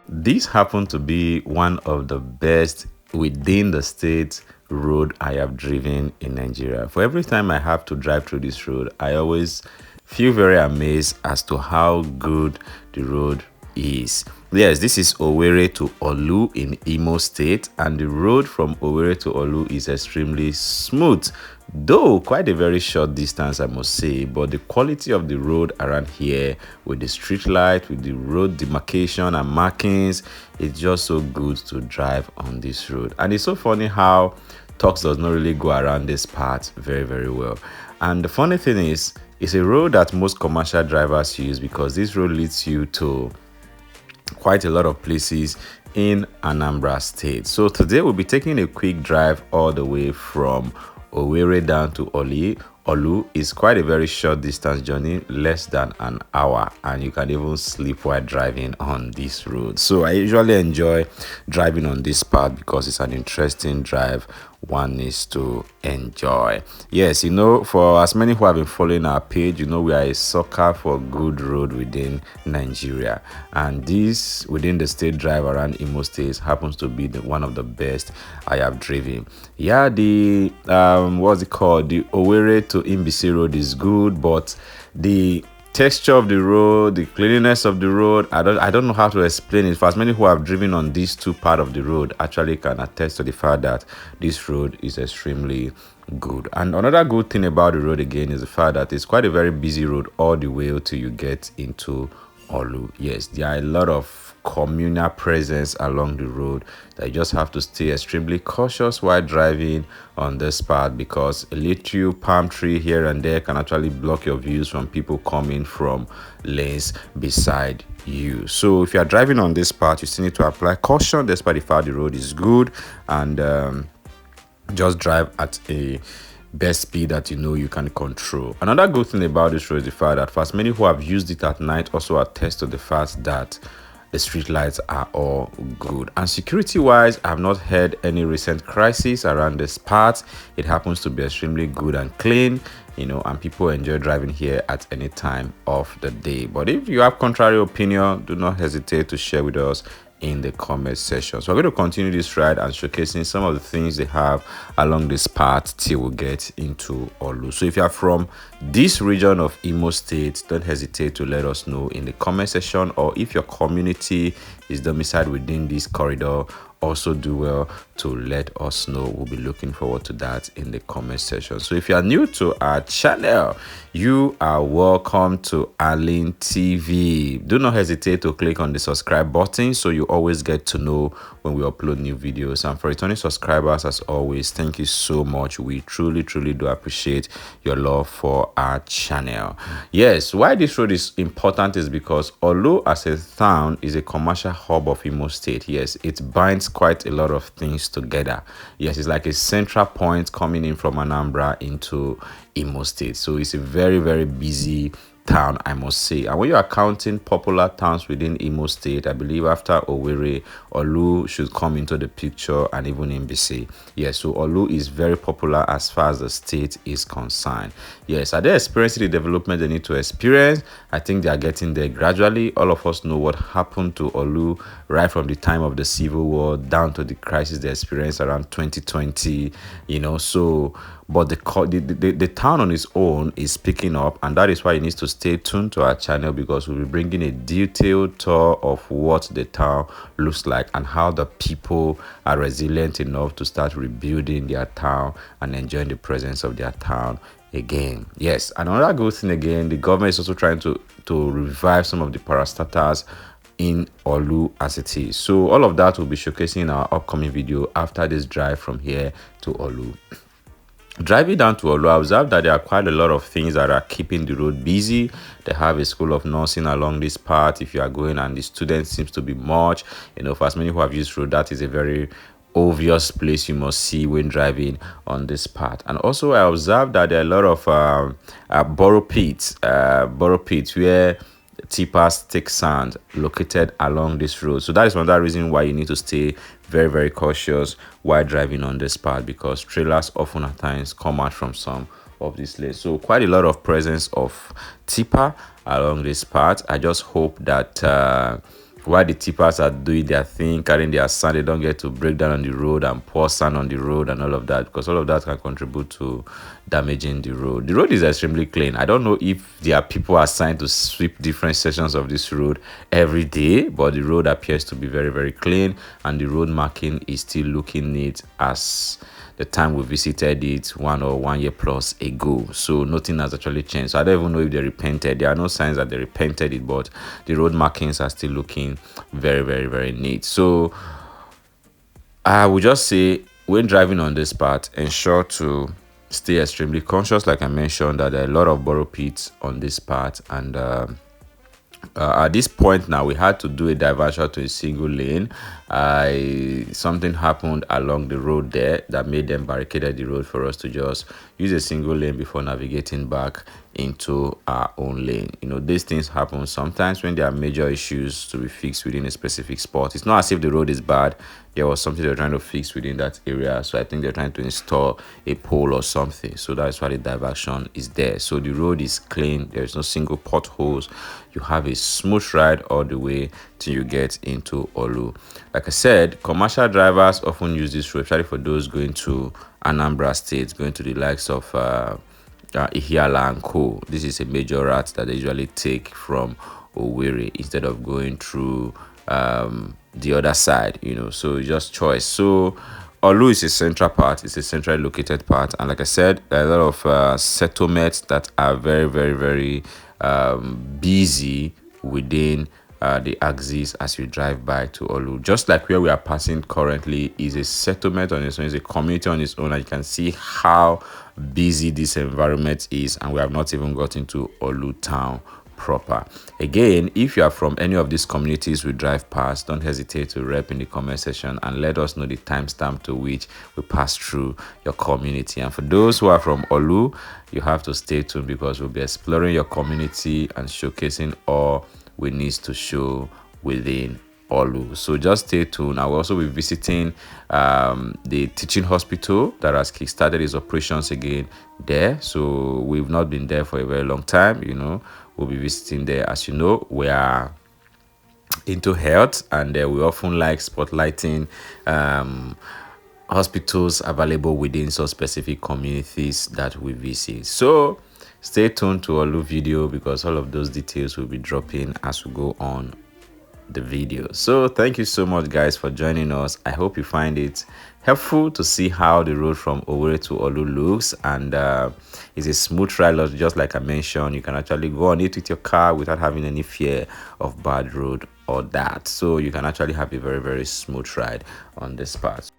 This happened to be one of the best within the state road I have driven in Nigeria. For every time I have to drive through this road, I always feel very amazed as to how good the road is. Yes, this is Owerri to Orlu in Imo State, and the road from Owerri to Orlu is extremely smooth. Though quite a very short distance, I must say, but the quality of the road around here with the street light, with the road demarcation and markings, it's just so good to drive on this road. And it's so funny how talks does not really go around this part very, very well. And the funny thing is, it's a road that most commercial drivers use because this road leads you to quite a lot of places in Anambra State. So today we'll be taking a quick drive all the way from Owerri down to Orlu is quite a very short distance journey, less than an hour, and you can even sleep while driving on this road. So I usually enjoy driving on this part because it's an interesting drive one needs to enjoy. Yes, for as many who have been following our page, we are a sucker for good road within Nigeria, and this within the state drive around Imo State happens to be one of the best I have driven. Yeah, the what's it called, the Owerri to Imbisi road is good, but the texture of the road, the cleanliness of the road, I don't know how to explain it. For as many who have driven on these two parts of the road actually can attest to the fact that this road is extremely good. And another good thing about the road again is the fact that it's quite a very busy road all the way till you get into Orlu. Yes, there are a lot of communal presence along the road that you just have to stay extremely cautious while driving on this part, because a little palm tree here and there can actually block your views from people coming from lanes beside you. So if you are driving on this part, you still need to apply caution despite the fact the road is good, and just drive at a best speed that you can control. Another good thing about this road is the fact that for as many who have used it at night also attest to the fact that the street lights are all good. And security wise, I have not heard any recent crisis around this part. It happens to be extremely good and clean, and people enjoy driving here at any time of the day. But if you have contrary opinion, do not hesitate to share with us in the comment section. So we're going to continue this ride and showcasing some of the things they have along this path till we get into Orlu. So if you are from this region of Imo State, don't hesitate to let us know in the comment section, or if your community is domiciled within this corridor, also do well to let us know. We'll be looking forward to that in the comment section. So if you are new to our channel, you are welcome to Alin TV. Do not hesitate to click on the subscribe button so you always get to know when we upload new videos. And for returning subscribers, as always, thank you so much. We truly do appreciate your love for our channel. Yes, why this road is important is because Orlu as a town is a commercial hub of Imo State. Yes, it binds quite a lot of things together. Yes, it's like a central point coming in from Anambra into Imo State. So it's a very busy town, I must say. And when you are counting popular towns within Imo State, I believe after Owerri, Orlu should come into the picture, and even Imbisi. Yes, so Orlu is very popular as far as the state is concerned. Yes, are they experiencing the development they need to experience? I think they are getting there gradually. All of us know what happened to Orlu right from the time of the Civil War down to the crisis they experienced around 2020, so but the town on its own is picking up, and that is why you need to stay tuned to our channel, because we'll be bringing a detailed tour of what the town looks like and how the people are resilient enough to start rebuilding their town and enjoying the presence of their town again. Yes, and another good thing again, the government is also trying to revive some of the parastatals in Orlu as it is. So all of that will be showcasing in our upcoming video after this drive from here to Orlu. Driving down to Orlu, I observed that there are quite a lot of things that are keeping the road busy. They have a school of nursing along this path if you are going, and the students seems to be much. For as many who have used road, that is a very obvious place you must see when driving on this path. And also I observed that there are a lot of borrow pits where tippers take sand located along this road. So that is another reason why you need to stay very cautious while driving on this path, because trailers often at times come out from some of these lanes. So quite a lot of presence of tipper along this path. I just hope that while the tippers are doing their thing, carrying their sand, they don't get to break down on the road and pour sand on the road and all of that, because all of that can contribute to damaging the road. The road is extremely clean. I don't know if there are people assigned to sweep different sections of this road every day, but the road appears to be very, very clean, and the road marking is still looking neat as the time we visited it 1 year plus ago. So nothing has actually changed. So I don't even know if they repainted. There are no signs that they repainted it, but the road markings are still looking very, very, very neat. So I would just say, when driving on this part, ensure to stay extremely conscious. Like I mentioned, that there are a lot of borrow pits on this part, and at this point now, we had to do a diversion to a single lane. Something happened along the road there that made them barricaded the road for us to just use a single lane before navigating back into our own lane. These things happen sometimes when there are major issues to be fixed within a specific spot. It's not as if the road is bad. There was something they're trying to fix within that area, so I think they're trying to install a pole or something, so that's why the diversion is there. So the road is clean, there's no single potholes. You have a smooth ride all the way till you get into Orlu. Like I said, commercial drivers often use this road, especially for those going to Anambra State, going to the likes of Ihiala and Co. This is a major route that they usually take from Owerri instead of going through the other side, so just choice. So Orlu is a central part, it's a centrally located part, and like I said, there are a lot of settlements that are very, very, very busy within the axis as you drive by to Orlu. Just like where we are passing currently is a settlement on its own, is a community on its own, and you can see how busy this environment is, and we have not even gotten to Orlu town proper. Again, if you are from any of these communities we drive past, don't hesitate to rep in the comment section and let us know the timestamp to which we pass through your community. And for those who are from Orlu, you have to stay tuned, because we'll be exploring your community and showcasing all we need to show within Orlu. So just stay tuned. I will also be visiting the teaching hospital that has kickstarted its operations again there. So we've not been there for a very long time. We'll be visiting there. As you know, we are into health, and we often like spotlighting hospitals available within some specific communities that we visit. So stay tuned to Orlu video, because all of those details will be dropping as we go on the video. So thank you so much, guys, for joining us. I hope you find it helpful to see how the road from Owerri to Orlu looks, and it's a smooth ride. Just like I mentioned, you can actually go on it with your car without having any fear of bad road or that. So you can actually have a very, very smooth ride on this part.